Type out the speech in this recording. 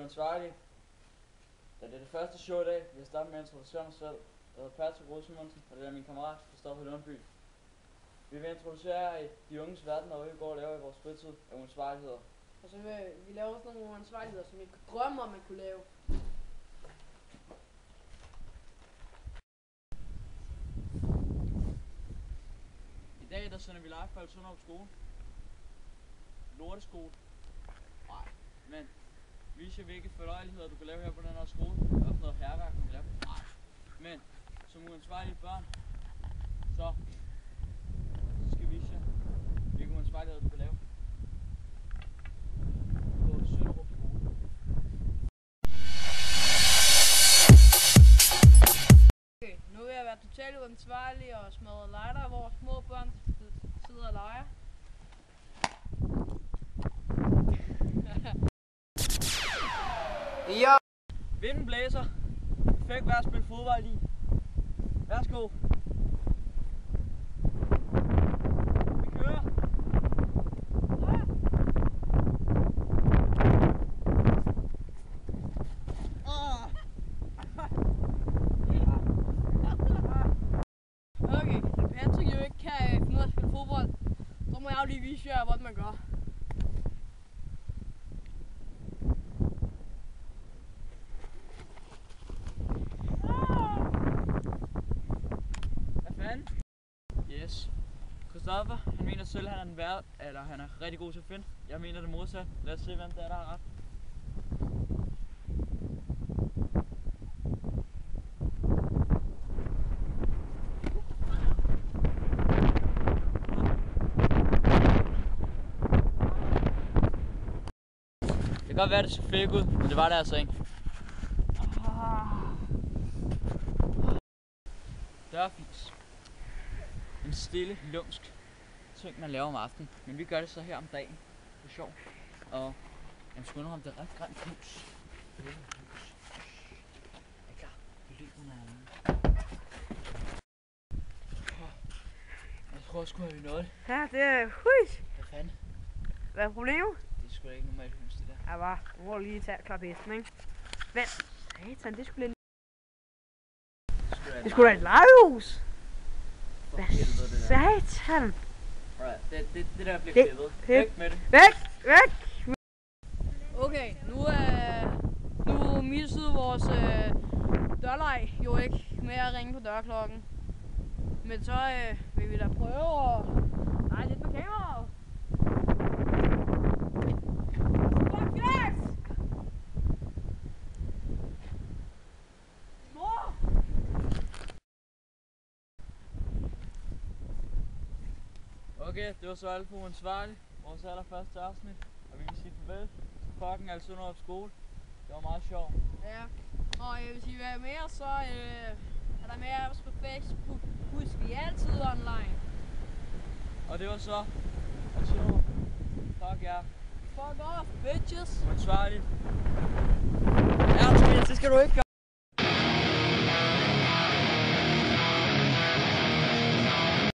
uansvarlige. Da det er det første show i dag, vil jeg starte med at introducere mig selv. Jeg hedder Patrick Rosenmundsen, og det er min kammerat, Christoffer Lundby. Vi vil introducere jer i de unges verden, og hvad vi går og laver i vores fritid af uansvarligheder. Og så vil vi lave også nogle uansvarligheder, som vi ikke kunne drømme om, man kunne lave. I dag der sender vi live fra Alsundrup skole. Lorteskole. Nej, men vis jer hvilke fornøjeligheder du kan lave her på den her skole. Også noget herværk, man kan lave. Nej, men som uansvarlige børn, så skal vi vise jer hvilke uansvarligheder du kan lave på Sønderup skole. Okay, nu vil jeg være totalt uansvarlig og smadre lighter, hvor små børn sidder og leger. Ja! Vinden blæser. Perfekt vejr at spille fodbold i. Værsgo. Vi kører. Okay, da Patrick jo ikke kan finde ud af at spille fodbold, så må jeg jo lige vise jer, hvordan man gør. Yes. Christoffer, han mener selv, at han er rigtig god til at finde. Jeg mener det modsatte. Lad os se, hvem der har ret. Det kan godt være, det så fake ud, men det var det altså ikke. Dørfis. En stille, lumsk ting, man laver om aftenen. Men vi gør det så her om dagen. Det er sjovt. Og jeg skal undre, om det er ret grønt hus. Er I klar? Vi løber jeg tror sgu, at vi nåede det. Ja, det er huis. Hvad fanden? Hvad er problemet? Det er sgu da ikke normalt hus, det der. Jeg var. Nu må lige tage klap hesten, ikke? Hvad? Satan, det skulle det skulle da et legehus. Hvad satan? Det der bliver klippet. Væk med det. Væk! Okay, nu missede vores dørleg jo ikke med at ringe på dørklokken. Men så vil vi da prøve at lege lidt med kameraet. Okay, det var så alt for uansvarligt. Vores allerførste afsnit. Og vi vil sige farvel til fucking Alsundrup skole. Det var meget sjovt. Ja, og hvis I vil være med, så er der med os på Facebook. Husk, vi er altid online. Og det var så Alsundrup. Fuck jer. Fuck off, bitches. Uansvarligt. Ja, det skal du ikke gøre.